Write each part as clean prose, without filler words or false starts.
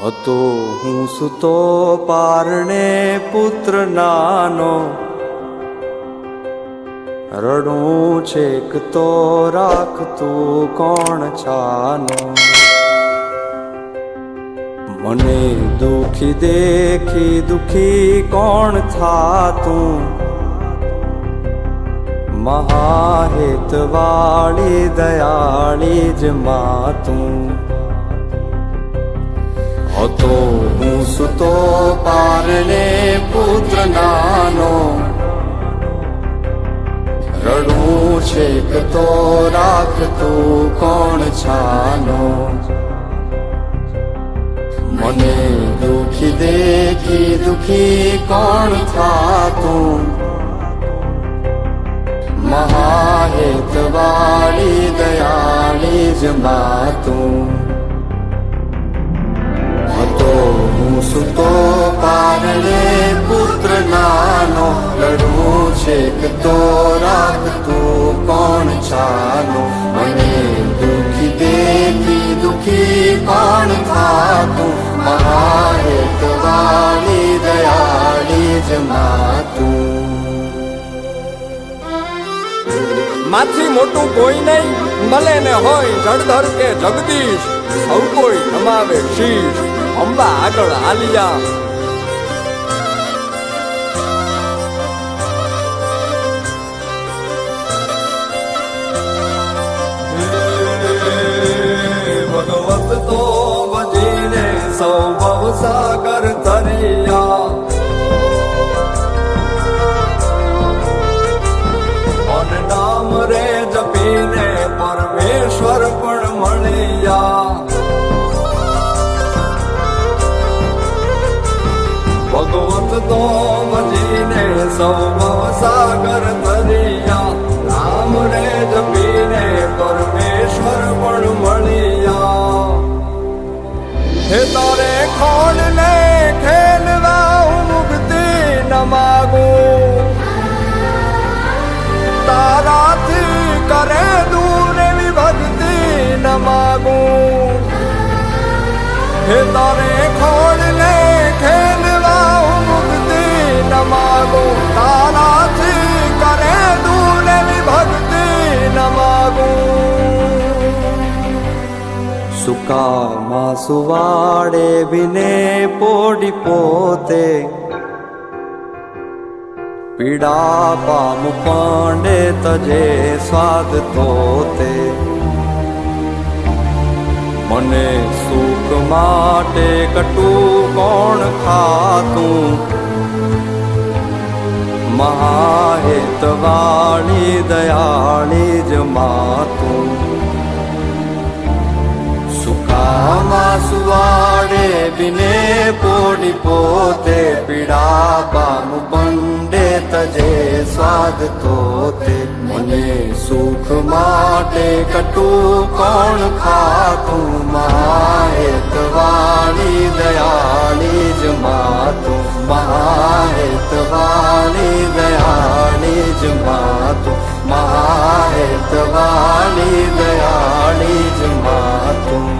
હતો હું સુતો પારણે પુત્ર નાનો, રડું છેક તો રાખતું કોણ છાનો. મને દુખી દેખી દુખી કોણ થાતું, મહાહેત વાળી દયાળી જ માતું. હતો હું સુતો પારણે પુત્ર નાનો, રડું છેક તો રાખતું કોણ છાનો. મને દુખી દેખી દુખી કોણ થાતું, મહાહેત વાળી દયાળી જ માતું. હતો હું સુતો પારણે પુત્ર નાનો, રડું છેક તો રાખતું કોણ છાનો. મને દુખી દેખી દુખી કોણ થાતું, મહાહેત વાળી દયાળી જ માતું. માથી મોટું કોઈ નહીં, ભલે ને હોય જળધર કે જગદીશ, સૌ કોઈ નમાવે શીશ અંબા આગળ આલિયા. ભગવત તો ભજીને સૌ ભવસાગર તરિયા, નામ રે જપીને પરમેશ્વર પણ મળ્યા. ભગવત તો ભજીને સૌ ભવસાગર તરિયા, નામ રે જપીને પરમેશ્વર પણ મળ્યા. હે તારે ખોડ ને ખેલવા હું મુક્તિ ન માગું, તારાથી કરે દૂર એવી ભક્તિ ન માગું. હે તારે ખોડ ને ખેલવા હું મુક્તિ ન માગું, તારાથી કરે દૂર એવી ભક્તિ ન માગું. સુકામાં સુવાડે બિને પોડી પોતે, પીડા પામ પાંડે તજે સ્વાદ તોતે. મને સુખ માટે કટું કોણ ખાતું, મહાહેત વાળી દયાળી જ માતું. સુકામાં સુવાડે બિને પોડી પોતે, પીડા પામ પંડે તજે સ્વાદ તોતે. મને સુખ માટે કટું કોણ ખાતું, મહાહેત વાળી દયાળી જ માતું. મહાહેત વાળી દયાળી જ માતું, મહાહેત વાળી દયાળી જ માતું.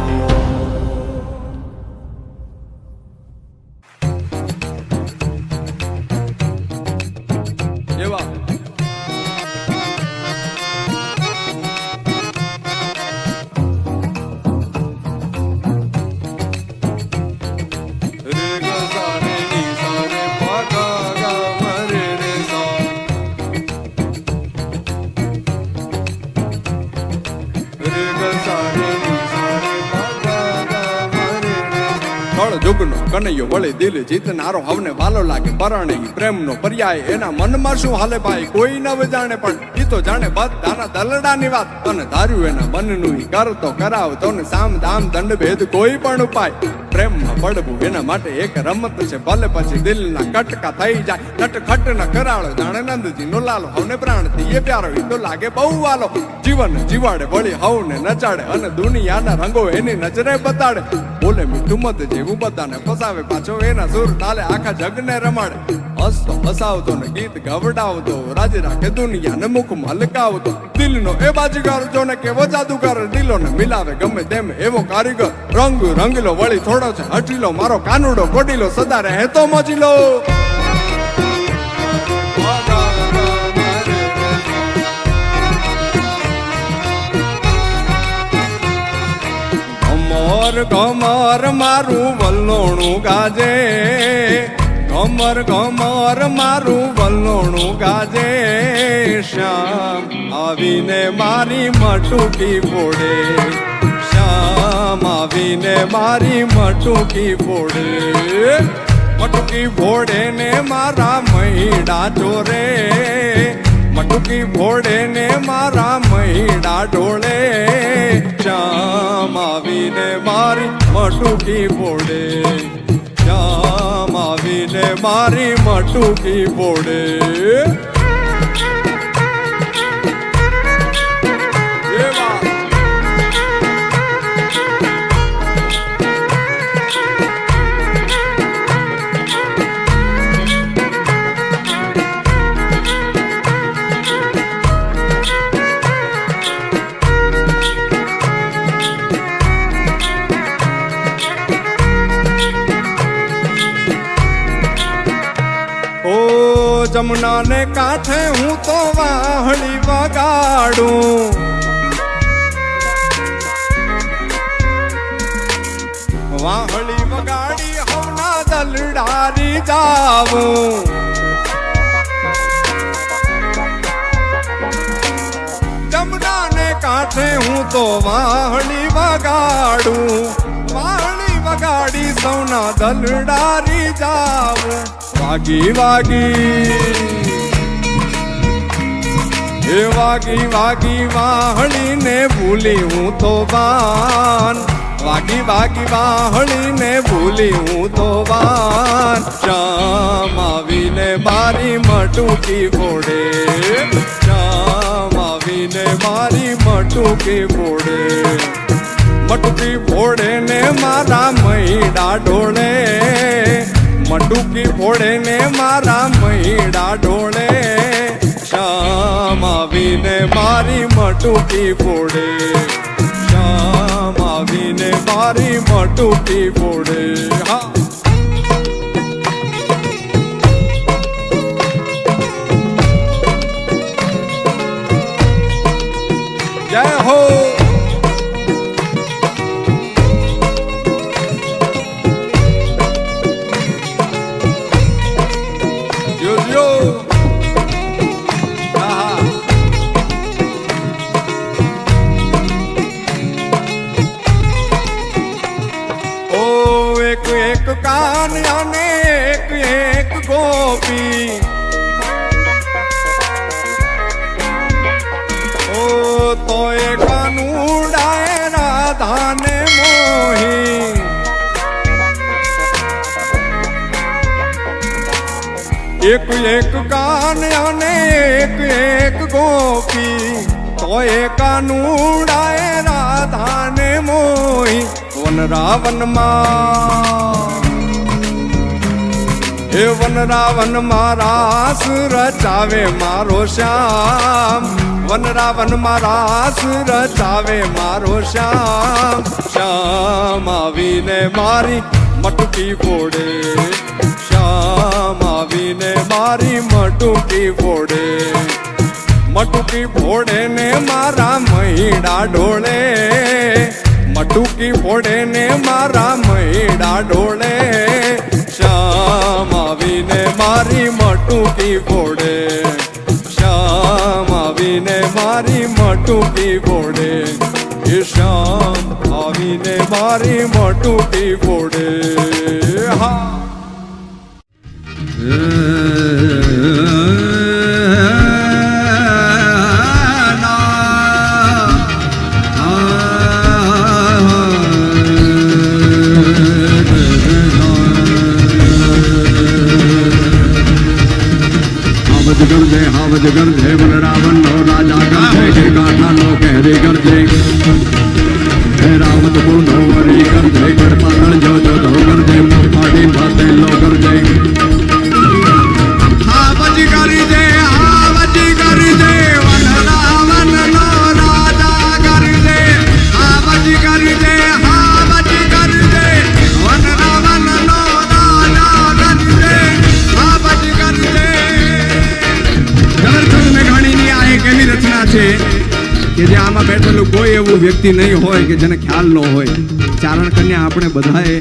જુગનો કનૈયો વળી દિલ જીતનારો, હવને વાલો લાગે પરણે પ્રેમનો પર્યાય. એના મનમાં શું હાલે ભાઈ કોઈ ન જાણે, પણ ઈ તો જાણે બધાના દલડાની વાત. અને ધાર્યું એના મનનું ઈ કરતો કરાવતો ને સામ દામ દંડ ભેદ કોઈ પણ ઉપાય. પ્રેમમાં પડવું એના માટે એક રમત છે, ભલે પછી દિલના કટકા થઈ જાય. નટખટ ન કરાળો જાણે નંદજી નો લાલો, હવને પ્રાણથી એ પ્યારો ઈ તો લાગે બહુ વાલો. જીવન જીવાડે વળી હવને નચાડે, અને દુનિયાના રંગો એની નજરે બતાડે. બોલે મીઠું મત જેવું બધાને ફસાવે પાછો એના સુર તાલે આખા જગને રમાડે હસતો હસાવતો ને ગીત ગવડાવતો રાજી રાખે દુનિયાને મુખમાં લગાવતો દિલનો એ બાજીગર જોને કેવો જાદુગર દિલોને મિલાવે ગમે તેમ એવો કારીગર રંગ રંગીલો વળી થોડો છે હઠીલો મારો કાનુડો કોડીલો સદા રહે તો મોજીલો ઘમર ઘમર મારું વલ્લોણું ગાજે ઘમર ઘમર મારું વલ્લોણું ગાજે શ્યામ આવીને મારી મટુકી ફોડે શ્યામ આવીને મારી મટુકી ફોડે મટુકી ફોડે ને મારા મહીડા ચોરે મટુકી ફોડે ને મારા મહીડા ઢોળે શ્યામ આવીને મારી મટુકી ફોડે શ્યામ આવીને મારી મટુકી ફોડે જમુના ને કાંઠે હું તો વાહળી વગાડું વાહળી વગાડી હવના દલડારી જાવું જમુના ને કાંઠે હું તો વાહળી વગાડું વાહળી વગાડી સૌના દલડારી જાવું વાગી વાગી એ વાગી વાગી વાહળીને ભૂલી હું તો બાન વાગી વાગી વાહળીને ભૂલી હું તો બાન શ્યામ આવીને મારી મટુકી ફોડે શ્યામ આવીને મારી મટુકી ફોડે મટુકી ફોડે ને મારા મહીડા ઢોળે મટુકી ફોડે ને મારા મહીડા ઢોળે શ્યામ આવીને મારી મટુકી ફોડે શ્યામ આવીને મારી મટુકી ફોડે હા જય હો કાન અને એક એક ગોપી ઓ તો એ કાનુડાએ રાધાને મોહી એક એક કાન અને એક એક ગોપી તો એ કાનુડાએ રાધાને મોહી વન રાવનમાં એ વન રાવન મારાસ રચાવે મારો શ્યામ વન રાવન મારાસ રચાવે મારો શ્યામ શ્યામ આવીને મારી મટુકી ફોડે શ્યામ આવીને મારી મટુકી ફોડે મટુકી ફોડે ને મારા મહીડા ઢોળે મટુકી ફોડે ને મારા મહીડા ઢોળે શ્યામ આવીને મારી મટુકી ફોડે શ્યામ આવીને મારી મટુકી ફોડે એ શ્યામ આવીને મારી મટુકી ફોડે હા हावज गर्जे बल रावण नो राजा गर्जे के गाथा नो कहरे गर्जे रावत को नो वरी गर्जे गणपत ઘણા છે કે જે આમાં બેઠેલું કોઈ એવું વ્યક્તિ નહીં હોય કે જેને ખ્યાલ ન હોય. ચારણ કન્યા આપણે બધાએ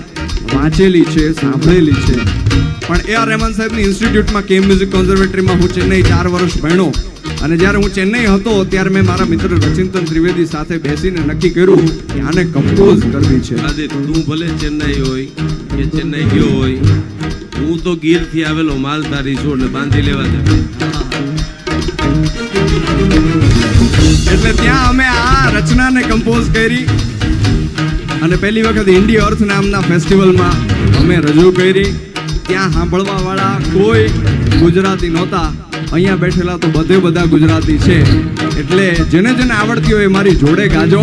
વાંચેલી છે, સાંભળેલી છે. પણ એ આર રહેમાન સાહેબની ઇન્સ્ટિટ્યૂટમાં કેમ મ્યુઝિક કોન્ઝર્વેટરીમાં હું ચેન્નઈ 4 વર્ષ ભણ્યો અને જ્યારે હું ચેન્નઈ હતો ત્યારે મેં મારા મિત્ર રચિંતન ત્રિવેદી સાથે બેસીને નક્કી કર્યું કે આને કમ્પોઝ કરવી છે. તું ભલે ચેન્નઈ હોય કે ચેન્નઈ ગયો હોય, હું તો ગીરથી આવેલો માલધારી છું ને બાંધી લેવા દે. એટલે ત્યાં અમે આ રચનાને કમ્પોઝ કરી અને પહેલી વખત ઇન્ડી અર્થ નામના ફેસ્ટિવલમાં અમે રજૂ કરી. ત્યાં સાંભળવા વાળા કોઈ ગુજરાતી નહોતા. અહીંયા બેઠેલા તો બધા ગુજરાતી છે. એટલે જેને જેને આવડતી હોય મારી જોડે ગાજો.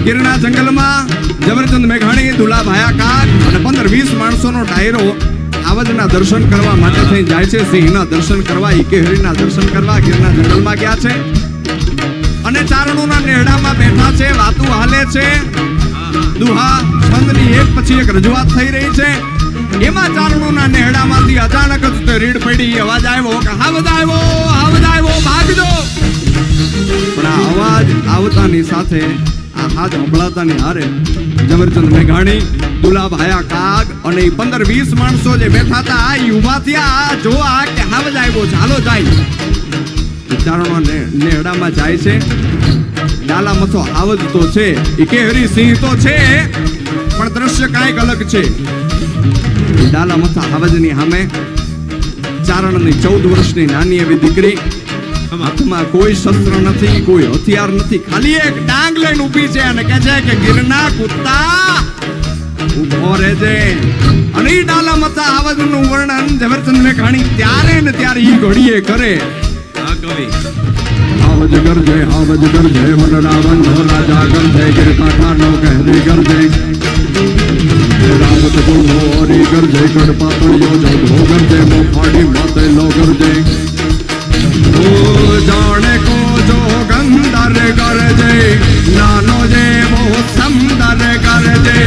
ગીરના જંગલમાં ઝવેરચંદ મેઘાણી, દુલા ભાયા કાક અને 15-20 માણસોનો ડાયરો આવજના દર્શન કરવા માટે થઈ જાય છે. સિંહના દર્શન કરવા, ઈકેહરીના દર્શન કરવા ગીરના જંગલમાં ગયા છે અને ચારણોના નેહડામાં બેઠા છે. વાતું હાલે છે, દુહા છંદની એક પછી એક રજૂઆત થઈ રહી છે. એમાં ચારણોના નેહડામાંથી અચાનક જ તે રીડ પડી, અવાજ આવ્યો કે હાવજ આવ્યો, ભાગજો. પણ આ અવાજ આવતાની સાથે આ હાથ સંભળાતાની હારે ઝવેરચંદ મેઘાણી, દુલા ભાયા કાગ અને 15-20 માણસો જે બેઠા હતા આ ઊભા થયા જોવા કે હાવજ આવ્યો, ચાલો જાય. ચારણો નેહડામાં જાય છે. ડાલા મથો હાવજ તો છે, ઈકેહરી સિંહ તો છે, પણ દ્રશ્ય કાંઈક અલગ છે. ડાલા મથા હાવજની સામે ચારણની 14 વર્ષની નાની એવી દીકરી, હાથમાં કોઈ શસ્ત્ર નથી, કોઈ હથિયાર નથી, ખાલી એક ડાંગ લઈને ઊભી છે અને કહે છે કે ગીરના કુત્તા ઉભો રહેજે. અને ઈ ડાલા મથા હાવજનું વર્ણન ઝવેરચંદ મેઘાણી ત્યારે ને ત્યારે ઈ ઘડીએ કરે. આ કવિ હાવજ ગરજે મન રાવણ નો રાજા ગરજે ગિર કાંઠા નો કહેરી ગરજે રાવત ગુણો ઓરી ગરજે ગઢ પાતળિયો જોધો ગરજે મો ફાડી માતે લો ગરજે ઓ જાણે કો જો ગંદર ગરજે નાનો જે મો સમદર ગરજે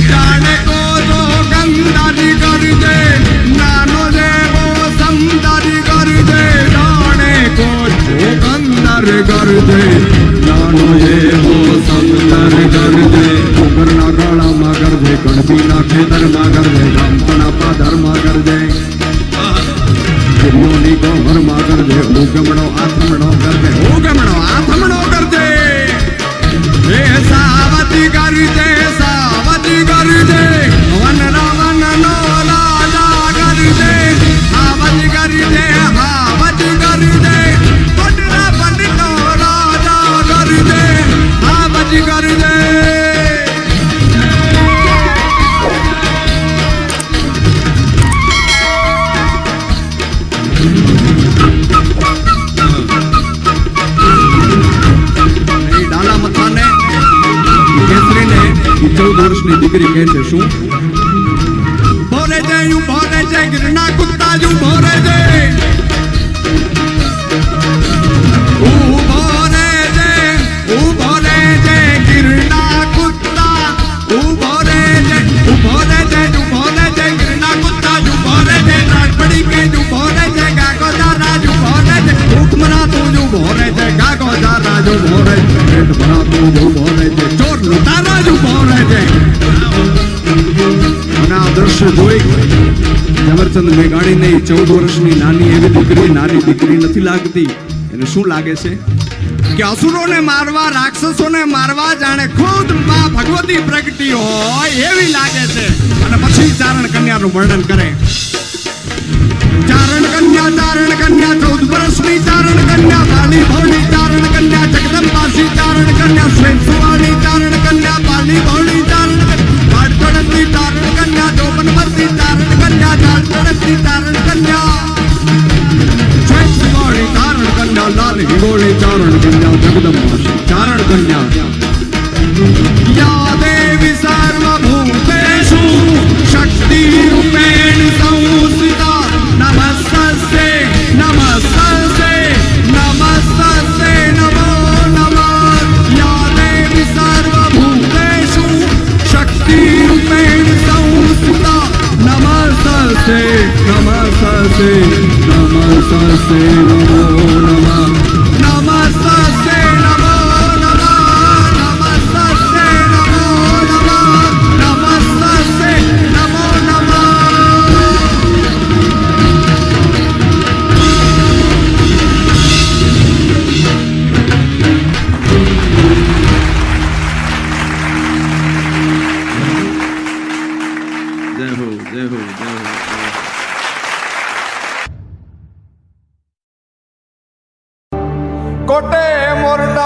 જાણે કો જો ગંદર ગરજે નાનો જે મો સમદર ગરજે જાણે કો જો ગંદર ગરજે નાનો જે મો સમદર ગરજે ઉગરના ગળામાં ગરજે કણબીના ખેતરમાં ગરજે ગામપણા પાદરમાં ગરજે ગિરિયોની ગોહરમાં ગરજે ઉગમણો આથમણો ગરજે હે સાવતી ગરજે વન રાવણ નો રાજા ગરજે હાવજ ગરજે પટરા પંડિત નો રાજા ગરજે હાવજ ગરજે. ડાલા મથાને કેસરીને 14 વર્ષની દીકરી કહે છે શું? ભોરે જય ગિરના કુત્તા જુ ભોરે જય ગિરના કુત્તા ભોરે જય ગિરના કુત્તા જુ ભોરે જય રાજપડી કે જુ ભોરે જય ગાગો દારા જુ ભોરે જય હુકમરા તું જુ ભોરે જય ગાગો દારા જુ ભોરે જય પેટ ભરા તું જુ ભોરે જય ચોર લૂંટારા જુ ભોરે જય. અને આ દ્રશ્ય જોઈ ઝવેરચંદ મેઘાણીને 14 વર્ષની નાની દીકરી નથી લાગતી. એને શું લાગે છે કે અસુરોને મારવા, રાક્ષસોને મારવા જાણે ખુદ માં ભગવતી પ્રગટી હોય એવી લાગે છે. અને પછી ચારણ કન્યાનું વર્ણન કરે. ચારણ કન્યા 14 વર્ષની ચારણ કન્યા, પાલી ભોળી ચારણ કન્યા, જગદંબાસી ચારણ કન્યા, શ્વેતસુવાળી ચારણ કન્યા, પાલી ભોળી ચારણ કન્યા, વાડચડકની ચારણ કન્યા, ચોપનવર્તી ચારણ કન્યા, ચાળચડકની ચારણ કન્યા, શ્વેતસુવાળી ચારણ કન્યા, લાલ હિંગોળી ચારણ કન્યા, જગદંબાસી ચારણ કન્યા. યા દેવી સર્વભૂતેષુ શક્તિ રૂપેણ સંસ્થિતા નમસ્તે નમસ્તે નમસ્તે નમસ્તે.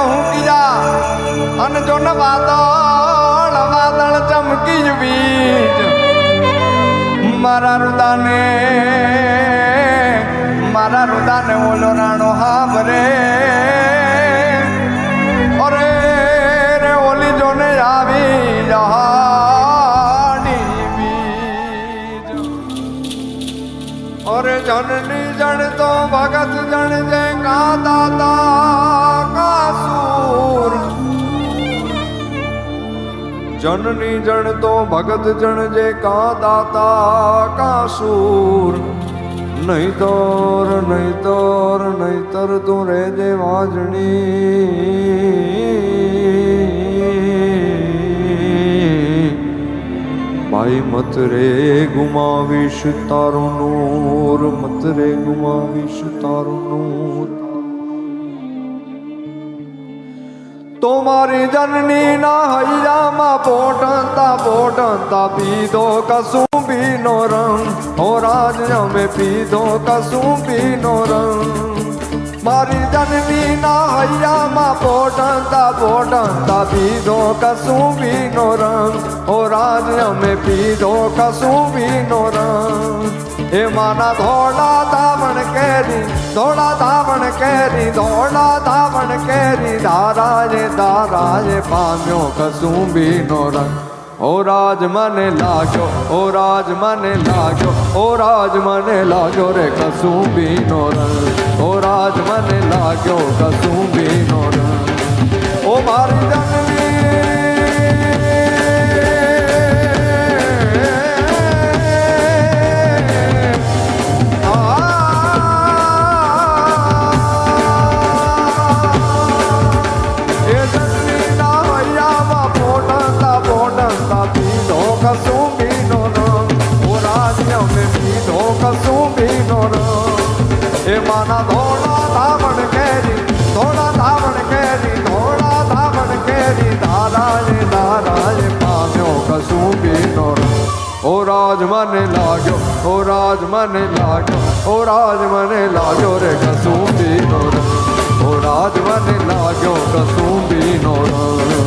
હું કિયા અન જો ન વાદળ વાદળ ચમકી વીજ મારા રુદાને ઓલો રાણો હાબરે અરે રે ઓલી જોને આવી જહાડી બીજ અરે જનની જણ તો ભગત જણ જે કા દાતા કાસુર જનની જણ તો ભગત જણ જે કા દાતા કાસુર નહીતર તું રે જે વાજણી ભાઈ મત રે ગુમાવીશ તારું નૂર મત રે ગુમાવીશ તારું નૂર તો મારી જનની ના હૈયામાં પોટંતા પીધો કસુંબીનો રંગ હો રાજ અમે પીધો કસુંબીનો રંગ મારી જનની ના હૈયામાં પોટંતા પીધો કસુંબીનો રંગ હો રાજ અમે પીધો કસુંબીનો રંગ હે માના ધોળા ધાવણ કેરી ધારાએ પામ્યો કસુંબીનો રંગ ઓ રાજ મને લાગ્યો રે કસુંબીનો રંગ ઓ રાજ મને લાગ્યો કસુંબીનો રંગ ઓ મારી જનની કસુંબીનો રંગ ઓ રાજ્ય મેં પીધો કસુંબીનો રંગ એ માના ધોળા ધાવણ કેરી ધારાએ પામ્યો કસુંબીનો રંગ ઓ રાજ મને લાગ્યો રે કસુંબીનો રંગ ઓ રાજ મને લાગ્યો કસુંબીનો રંગ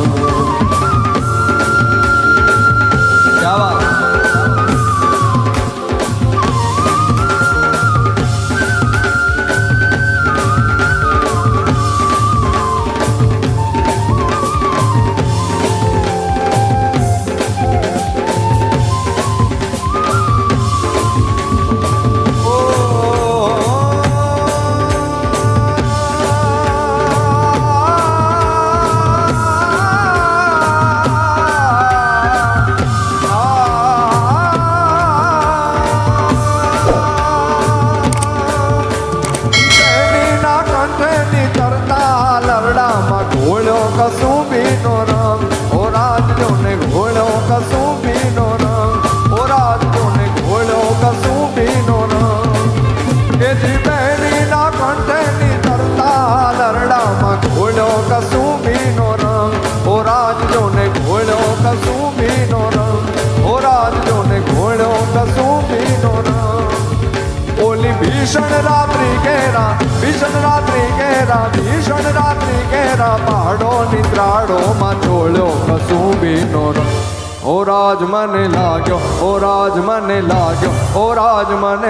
કસુંબીનો રંગ ઓ રાજ્યોને ઘોળ્યો કસુંબીનો રંગ ઓ રાજ્યોને ઘોળ્યો કસુંબીનો રંગ એ જીબેરીના કંઠેની તરતા લરડામાં ઘોળ્યો કસુંબીનો રંગ ઓ રાજ્યોને ઘોળ્યો કસુંબીનો રંગ ઓ રાજ્યોને ઘોળ્યો કસુંબીનો રંગ ઓલી ભીષણ રાત્રિ ઘેરા પહાડો નિદ્રાળો માં ચોળ્યો કસુંબીનો રંગ ઓ રાજ મને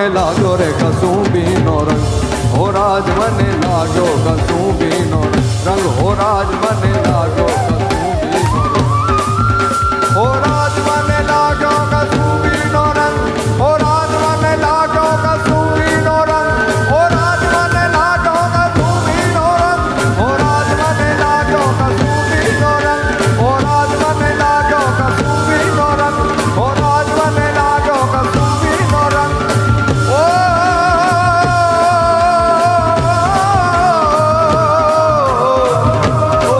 લાગ્યો રે કસુંબીનો રંગ ઓ રાજ મને લાગ્યો કસુંબીનો રંગ ઓ રાજ મને લાગ્યો કસુંબીનો ઓ રાજ મને લાગ્યો કસુંબીનો રંગ ઓ રાજ મને લાગ્યો કસુંબીનો રંગ ઓ રાજ મને લાગ્યો કસુંબીનો રંગ ઓ રાજ મને લાગ્યો કસુંબીનો રંગ ઓ રાજ મને લાગ્યો કસુંબીનો રંગ ઓ રાજ મને લાગ્યો કસુંબીનો રંગ ઓ ઓ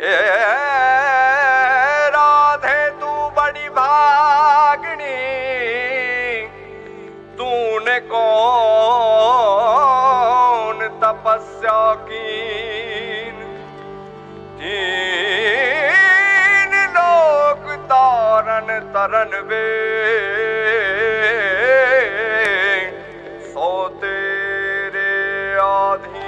ए राधे तू बड़ी भागनी तूने कौन तपस्या कीन तीन लोक तारन तरन वे सो तेरे आधीन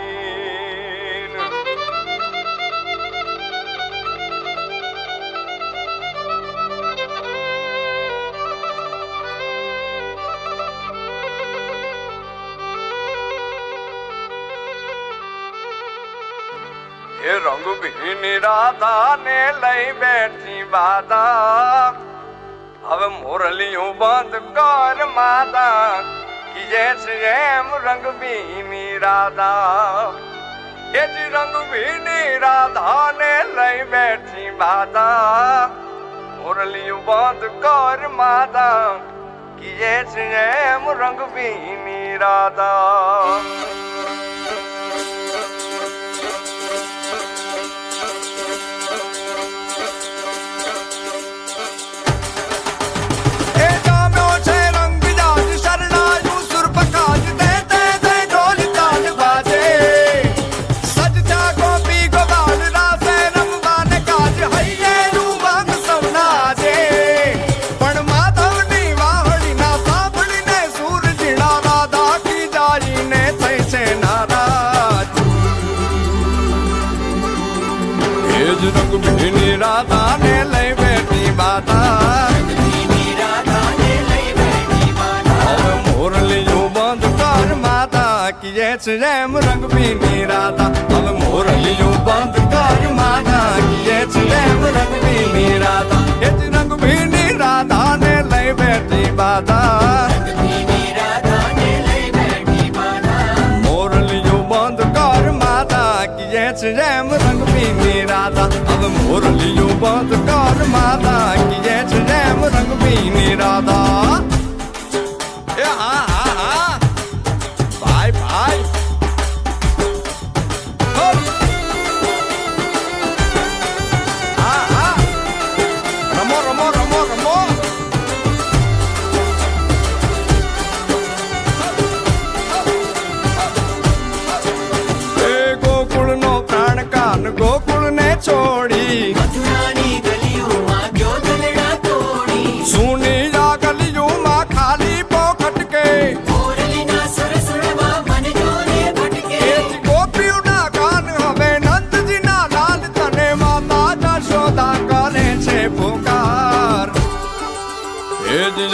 ये रंग भी राधा ने लई बैठी बाधा अब मुरलियों बंद कर माता कि जैसे एम रंग भी राधा ये जी रंग भी राधा ने लई बैठी बाधा मुरलियों बंद कर माता कि जैसे एम रंग भी राधा रंग भीनी राधा ने लई बैठी बाधा अब मोरलियों बंद कर माता कि जैसे जैम रंग भीनी राधा अब मोरलियों बंद कर माता कि जैसे जैम रंग भीनी राधा ये रंग भीनी राधा ने लई बैठी बाधा मोरलियों बंद कर माता कि जैसे जैम रंग भीनी राधा अब मोरलियों बंद कर माता कि जैसे जैम रंग भीनी राधा भाई भाई रमो रमो रमो रमो गोकुल नो प्राण कान गोकुल ने छोड़ी मथुरानी गलियों मां क्यों दलड़ा तोड़ी सुनी जा गलियों मां खाली पोखट के मोरली ना सुर सुरवा मन जोने भटके गोपियों ना कान हवे नंद जी ना लाल तने माता जशोदा करे छे पुकार हे जी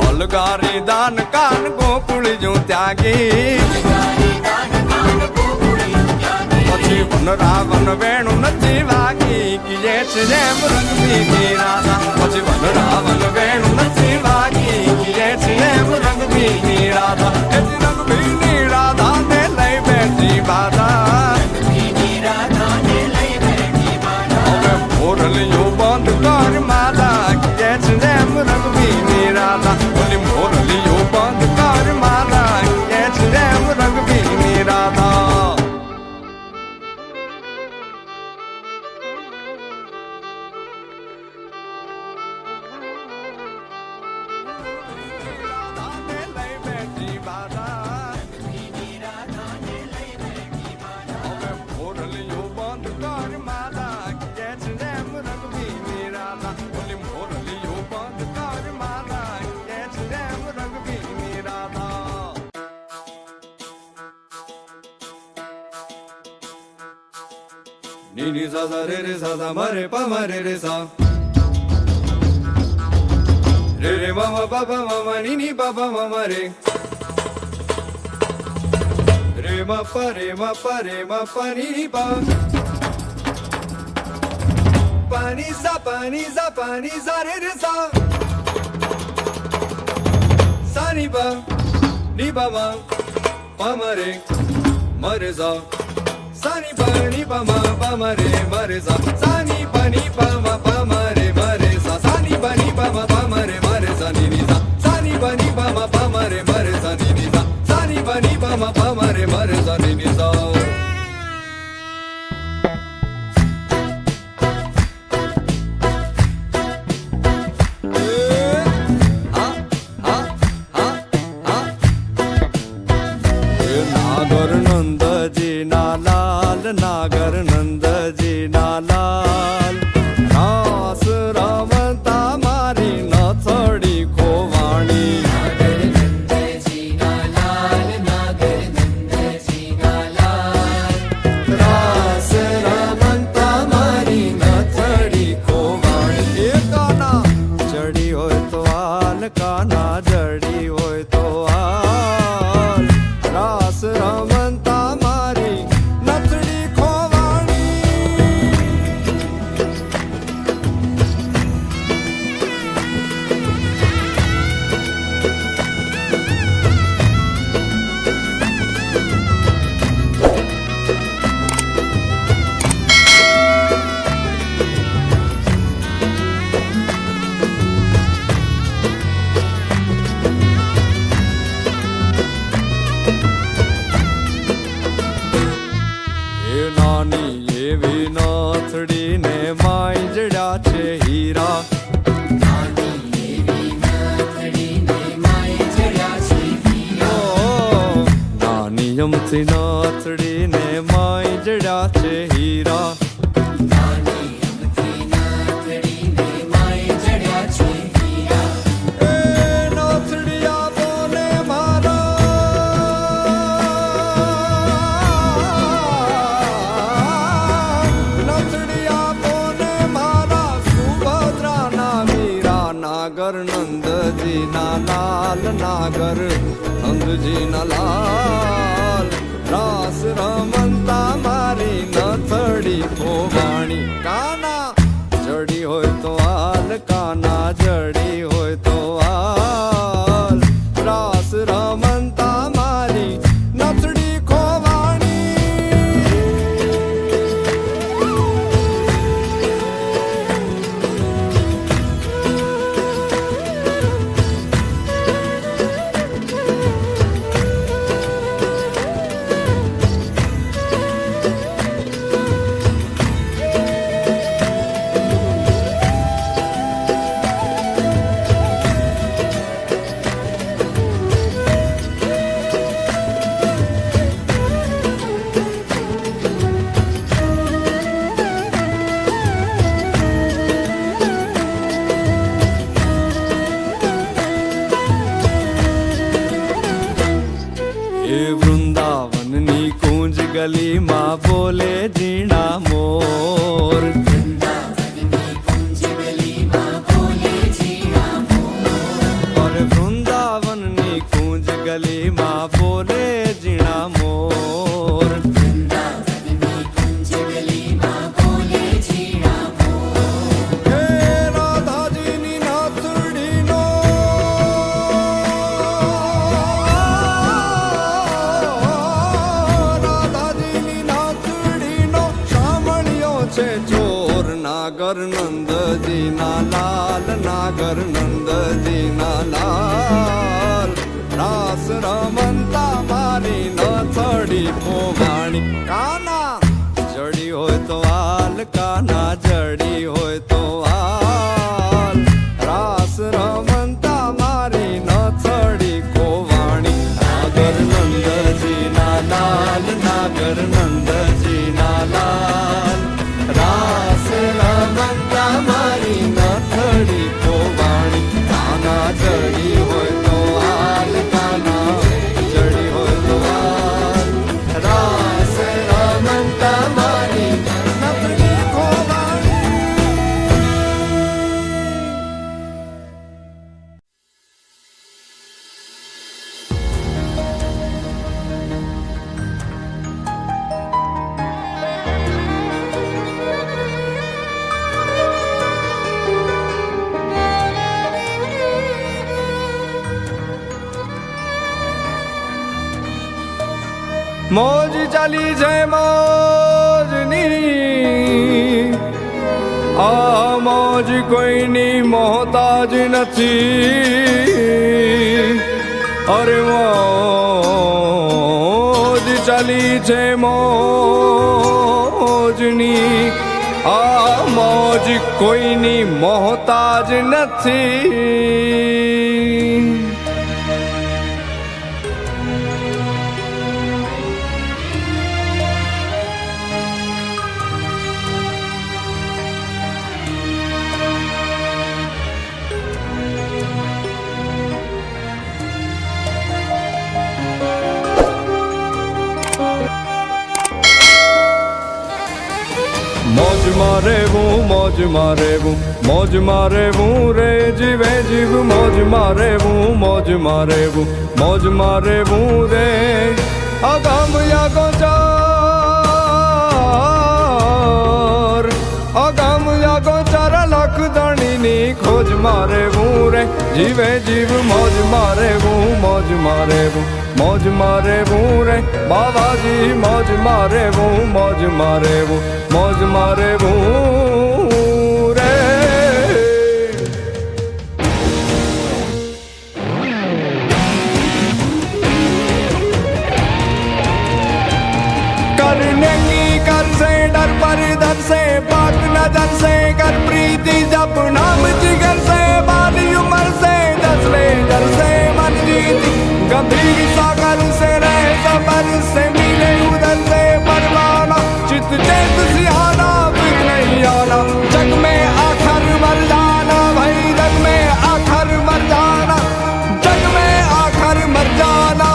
अलगारी दान कान गोकुल जो त्यागी પછી વન રાવણ વેણુ નથી વાગી કે જેમ રંગ ભીની રાધા પછી વન રાવણ વેણુ નથી વાગી કે જેમ રંગ ભીની રાધા એ રંગ ભીની રાધા ને લઈ બેઠી બાધા હવે મોરલિયો બંધ કર માતા કે જેમ રંગ ભીની રાધા બોલી મોરલિયો બંધ કર માતા કે જેમ રંગ ભીની Radha Ni ni sa sa sa ma re pa ma re sa re ma ma pa pa ma ma ni pa pa ma ma re ma pa ni pa pa ni sa re sa sa ni pa ma re sa Sani pa ni pa ma re sa Sani pa ni pa ma re sa Sani pa ni pa ma re sa ni ni sa Sani pa ni pa ma re sa ni ni sa Sani pa ni pa ma re sa ni ni sa નાગર નંદજીના લાલ રાસ રમતા મારી નથડી ખોવાણી નાગર નંદજીના લાલ નાગર નંદજીના લાલ રાસ રમતા મારી નથડી ખોવાણી એ કાના જડી હોય તો હાલ કાના જડી હોય તો હાલ રાસ રમતા મારી નથડી ખોવાણી એ નાની એવી નથડીને માંજડ્યા છે હીરા નાની એવી નથડીને માય જડ્યા છે હીરા ઓ, નાની અમથી નથડીને માંજડ્યા છે હીરા નાની અમથી નથડીને માય જડ્યા છે હીરા એ નથડિયા બોલે મારા નથડિયા બોલે મારા સુભદ્રાના વીરા નાગર નંદજીના લાલ નાગર નંદજીના લાલ રાસ રમતા મારી નથડી ખોવાણી કાના જડી હોય તો હાલ કાના જડી હોય તો હાલ રાસ રમતા મારી નથડી ખોવાણી એ વૃંદાવનની કુંજ ગલીમાં બોલે ઝીણા મોર વૃંદાવનની કુંજ ગલીમાં બોલે ઝીણા મોર અરે વૃંદાવનની કુંજ ગલીમાં બોલે ઝીણા મોર વૃંદાવનની કુંજ ગલીમાં બોલે ઝીણા મોર હે રાધાજીની નાથડીનો રાધાજીની નાથડીનો સાંભળ્યો છે ચોર નાગર નંદજીના લાલ નાગર નંદજીના લાલ રાસ રમતા મારી નથડી ખોવાણી કાના જડી હોય તો હાલ કાના જડી હોય તો હાલ રાસ રમતા મારી નથડી ખોવાણી નાગર નંદજીના લાલ નાગર નંદજીના લાલ રાસ રમતા મારી નથડી ખોવાણી કાના જડી હોય તો હાલ કાના જડી હોય તો હાલ રાસ રમતા મારી નથડી ખોવાણી મોજ ચાલી છે મોજની આ મોજ કોઈની મોહતાજ નથી અરે મોજ ચાલી છે મોજની આ મોજ કોઈની મોહતાજ નથી મોજમાં રહેવું મોજમાં રહેવું મોજમાં રહેવું રે જીવે જીવ મોજમાં રહેવું મોજમાં રહેવું મોજમાં રહેવું રે અગમ યાગોચાર અગમ યાગોચાર લખ ધણીની ખોજમાં રહેવું રે જીવે જીવ મોજમાં રહેવું મોજમાં રહેવું મોજમાં રહેવું રે બાવાજી મોજમાં રહેવું મોજમાં રહેવું મોજમાં રહેવું રે करने की कर से डर पर दर से पाक नजर से कर प्रीति जप नाम जिगर से बाली उम्र से दसले जल से मन जीती गंभीर सागर से रहे सबर से मिले उधर से परवाना चित चेत सिहाना फिर नहीं आना जग में आखिर मर जाना भाई जग में आखिर मर जाना जग में आखिर मर जाना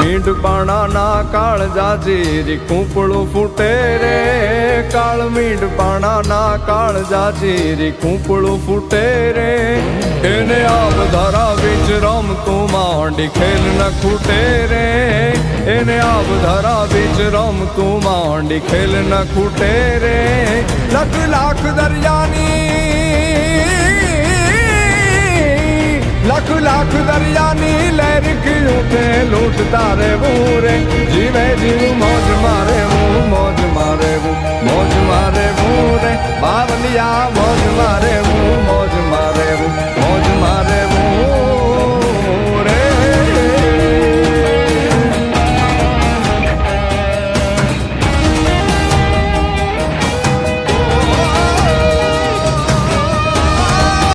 મીંડ પાણાના કાળ જાજી કૂંપળું ફૂટે રે કાળ મીંડ પાણાના કાળ જાજી કૂંપળું ફૂટે રે એને આબ ધારા બીચ રમતું માંડી ખેલ ન ખૂટે રે એને આબ ધારા બીચ રમતું માંડી ખેલ ન ખૂટે રે લખ લાખ દરિયાની લખ લાખ દરિયાની લહેર ઉઠે લૂંટતા રહેવું રે જીવે જીવ મોજમાં